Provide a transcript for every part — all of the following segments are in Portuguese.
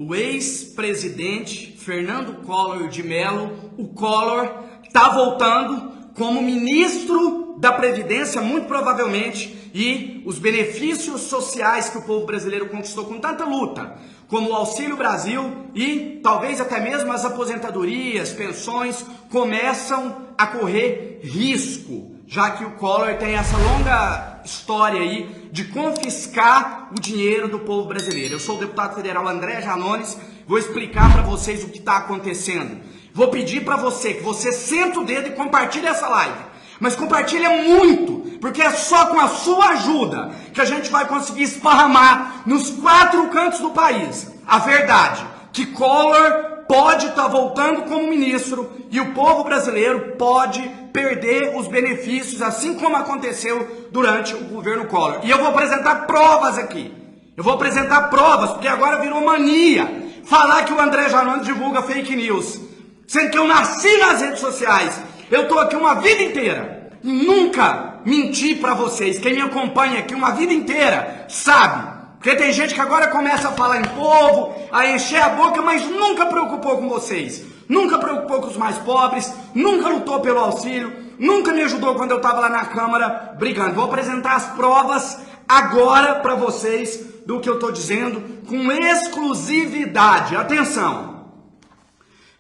o ex-presidente Fernando Collor de Mello, o Collor, está voltando como ministro da Previdência, muito provavelmente, e os benefícios sociais que o povo brasileiro conquistou com tanta luta, como o Auxílio Brasil e talvez até mesmo as aposentadorias, pensões, começam a correr risco, já que o Collor tem essa longa história aí de confiscar o dinheiro do povo brasileiro. Eu sou o deputado federal André Janones, vou explicar para vocês o que está acontecendo. Vou pedir para você que você senta o dedo e compartilhe essa live. Mas compartilha muito, porque é só com a sua ajuda que a gente vai conseguir esparramar nos 4 cantos do país a verdade, que Collor pode estar voltando como ministro e o povo brasileiro pode perder os benefícios, assim como aconteceu durante o governo Collor. E eu vou apresentar provas aqui. Eu vou apresentar provas, porque agora virou mania falar que o André Janones divulga fake news, sendo que eu nasci nas redes sociais. Eu estou aqui uma vida inteira e nunca menti para vocês. Quem me acompanha aqui uma vida inteira sabe. Porque tem gente que agora começa a falar em povo, a encher a boca, mas nunca preocupou com vocês. Nunca preocupou com os mais pobres, nunca lutou pelo auxílio, nunca me ajudou quando eu estava lá na Câmara brigando. Vou apresentar as provas agora para vocês do que eu estou dizendo com exclusividade. Atenção!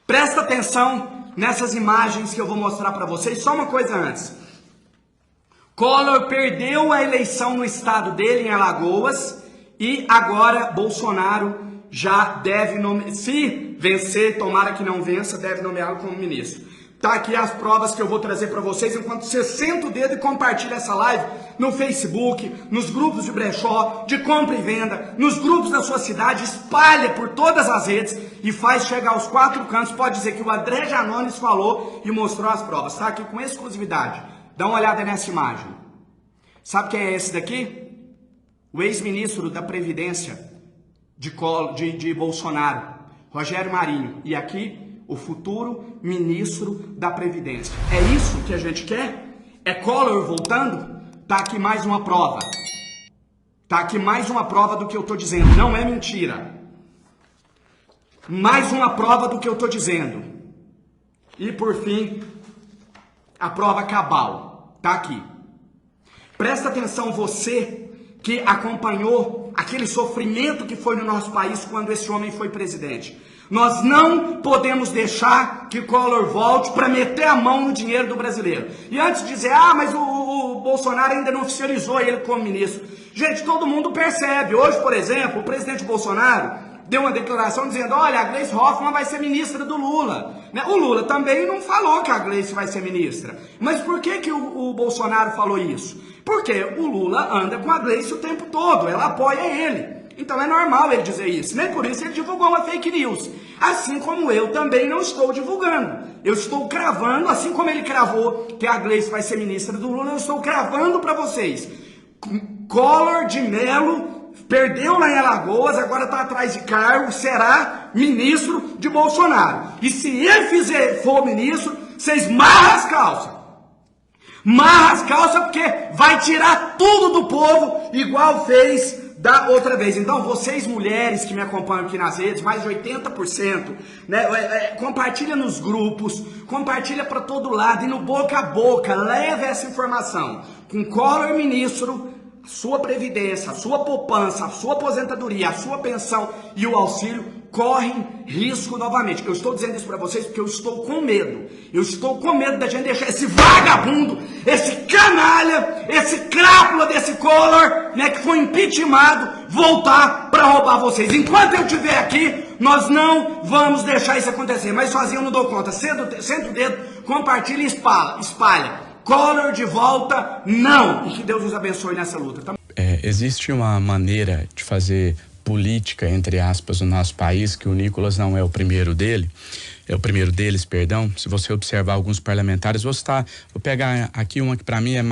Presta atenção nessas imagens que eu vou mostrar para vocês. Só uma coisa antes. Collor perdeu a eleição no estado dele, em Alagoas, e agora Bolsonaro já deve nomear, se vencer, tomara que não vença, deve nomeá-lo como ministro. Tá aqui as provas que eu vou trazer para vocês, enquanto você senta o dedo e compartilha essa live no Facebook, nos grupos de brechó, de compra e venda, nos grupos da sua cidade, espalha por todas as redes e faz chegar aos 4 cantos. Pode dizer que o André Janones falou e mostrou as provas. Tá aqui com exclusividade. Dá uma olhada nessa imagem. Sabe quem é esse daqui? O ex-ministro da Previdência de Bolsonaro, Rogério Marinho. E aqui, o futuro ministro da Previdência. É isso que a gente quer? É Collor voltando? Tá aqui mais uma prova. Tá aqui mais uma prova do que eu tô dizendo. Não é mentira. Mais uma prova do que eu tô dizendo. E por fim, a prova cabal. Tá aqui. Presta atenção você que acompanhou aquele sofrimento que foi no nosso país quando esse homem foi presidente. Nós não podemos deixar que Collor volte para meter a mão no dinheiro do brasileiro. E antes de dizer, mas o Bolsonaro ainda não oficializou ele como ministro. Gente, todo mundo percebe. Hoje, por exemplo, o presidente Bolsonaro deu uma declaração dizendo, olha, a Gleisi Hoffmann vai ser ministra do Lula. O Lula também não falou que a Gleisi vai ser ministra. Mas por que o Bolsonaro falou isso? Porque o Lula anda com a Gleisi o tempo todo, ela apoia ele. Então é normal ele dizer isso. Nem por isso ele divulgou uma fake news. Assim como eu também não estou divulgando. Eu estou cravando, assim como ele cravou que a Gleisi vai ser ministra do Lula, eu estou cravando para vocês. Collor de Mello perdeu lá em Alagoas, agora está atrás de cargo, será ministro de Bolsonaro. E se ele for ministro, vocês marram as calças. Marra as calças, porque vai tirar tudo do povo, igual fez da outra vez. Então, vocês mulheres que me acompanham aqui nas redes, mais de 80%, né, compartilha nos grupos, compartilha para todo lado, e no boca a boca, leve essa informação. Com Collor ministro, a sua previdência, a sua poupança, a sua aposentadoria, a sua pensão e o auxílio correm risco novamente. Eu estou dizendo isso para vocês porque eu estou com medo. Eu estou com medo da gente deixar esse vagabundo, esse canalha, esse crápula desse Collor, né, que foi impeachmentado, voltar para roubar vocês. Enquanto eu estiver aqui, nós não vamos deixar isso acontecer. Mas sozinho eu não dou conta. Senta o dedo, compartilha e espalha. Collor de volta, não! E que Deus nos abençoe nessa luta. Existe uma maneira de fazer política, entre aspas, no nosso país, que o Nicolas não é o primeiro dele, o primeiro deles, perdão, se você observar alguns parlamentares, vou pegar aqui uma que para mim é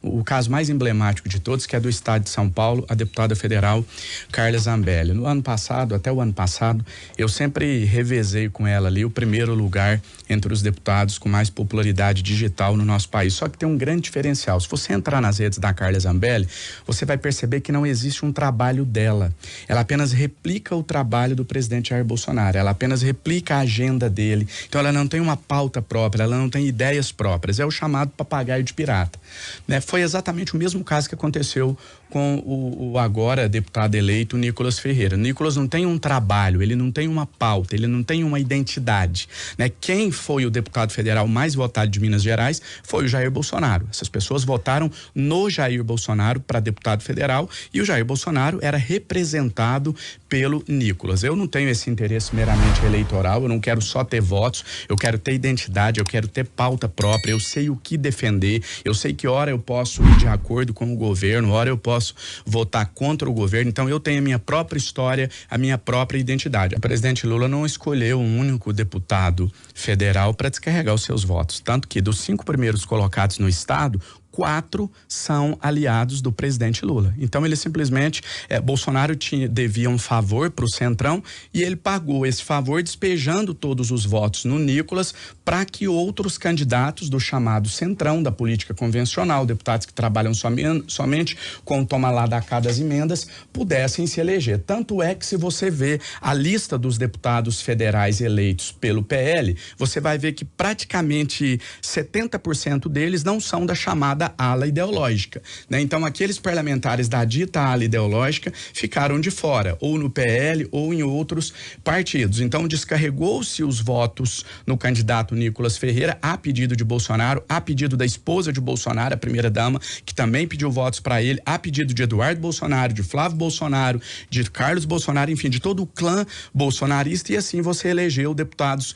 o caso mais emblemático de todos, que é do estado de São Paulo, a deputada federal Carla Zambelli. No ano passado, até o ano passado, eu sempre revezei com ela ali o primeiro lugar entre os deputados com mais popularidade digital no nosso país. Só que tem um grande diferencial. Se você entrar nas redes da Carla Zambelli, você vai perceber que não existe um trabalho dela. Ela apenas replica o trabalho do presidente Jair Bolsonaro. Ela apenas replica a agenda dele. Então ela não tem uma pauta própria, ela não tem ideias próprias. É o chamado papagaio de pirata, né? Foi exatamente o mesmo caso que aconteceu com o agora deputado eleito Nicolas Ferreira. Nicolas não tem um trabalho, ele não tem uma pauta, ele não tem uma identidade, né? Quem foi o deputado federal mais votado de Minas Gerais foi o Jair Bolsonaro. Essas pessoas votaram no Jair Bolsonaro para deputado federal e o Jair Bolsonaro era representado pelo Nicolas. Eu não tenho esse interesse meramente eleitoral, eu não quero só ter votos, eu quero ter identidade, eu quero ter pauta própria, eu sei o que defender, eu sei que hora eu posso ir de acordo com o governo, hora eu posso votar contra o governo, então eu tenho a minha própria história, a minha própria identidade. O presidente Lula não escolheu um único deputado federal para descarregar os seus votos, tanto que dos 5 primeiros colocados no estado, 4 são aliados do presidente Lula. Então ele simplesmente, Bolsonaro devia um favor para o Centrão e ele pagou esse favor despejando todos os votos no Nicolas para que outros candidatos do chamado Centrão, da política convencional, deputados que trabalham somente com o toma lá da cá das emendas, pudessem se eleger. Tanto é que se você vê a lista dos deputados federais eleitos pelo PL, você vai ver que praticamente 70% deles não são da chamada ala ideológica, né? Então aqueles parlamentares da dita ala ideológica ficaram de fora, ou no PL ou em outros partidos. Então descarregou-se os votos no candidato Nicolas Ferreira a pedido de Bolsonaro, a pedido da esposa de Bolsonaro, a primeira-dama, que também pediu votos para ele, a pedido de Eduardo Bolsonaro, de Flávio Bolsonaro, de Carlos Bolsonaro, enfim, de todo o clã bolsonarista, e assim você elegeu deputados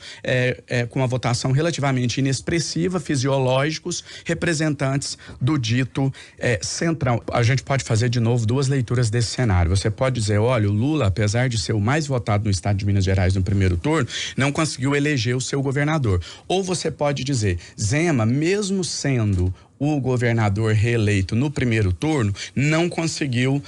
com uma votação relativamente inexpressiva, fisiológicos, representantes do dito Centrão. A gente pode fazer de novo 2 leituras desse cenário. Você pode dizer, olha, o Lula, apesar de ser o mais votado no estado de Minas Gerais no primeiro turno, não conseguiu eleger o seu governador. Ou você pode dizer, Zema, mesmo sendo o governador reeleito no primeiro turno, não conseguiu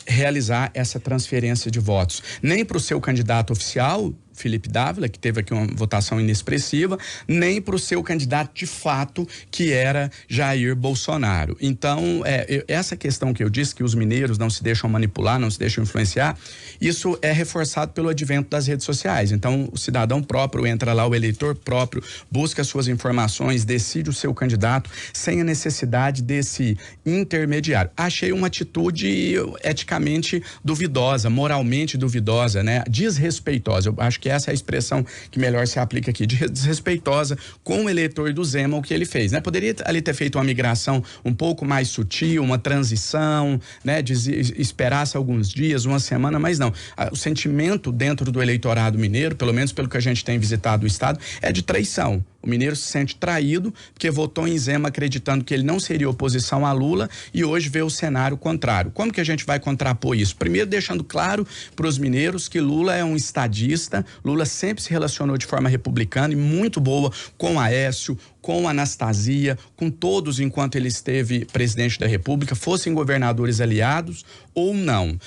realizar essa transferência de votos, nem para o seu candidato oficial, Felipe Dávila, que teve aqui uma votação inexpressiva, nem para o seu candidato de fato, que era Jair Bolsonaro. Então, essa questão que eu disse, que os mineiros não se deixam manipular, não se deixam influenciar, isso é reforçado pelo advento das redes sociais. Então, o cidadão próprio entra lá, o eleitor próprio, busca suas informações, decide o seu candidato, sem a necessidade desse intermediário. Achei uma atitude eticamente duvidosa, moralmente duvidosa, né? Desrespeitosa. Eu acho que essa é a expressão que melhor se aplica aqui, desrespeitosa com o eleitor do Zema, o que ele fez, né? Poderia ali ter feito uma migração um pouco mais sutil, uma transição, né? Esperasse alguns dias, uma semana, mas não. O sentimento dentro do eleitorado mineiro, pelo menos pelo que a gente tem visitado o estado, é de traição. O mineiro se sente traído porque votou em Zema acreditando que ele não seria oposição a Lula e hoje vê o cenário contrário. Como que a gente vai contrapor isso? Primeiro, deixando claro para os mineiros que Lula é um estadista, Lula sempre se relacionou de forma republicana e muito boa com Aécio, com Anastasia, com todos enquanto ele esteve presidente da República, fossem governadores aliados ou não.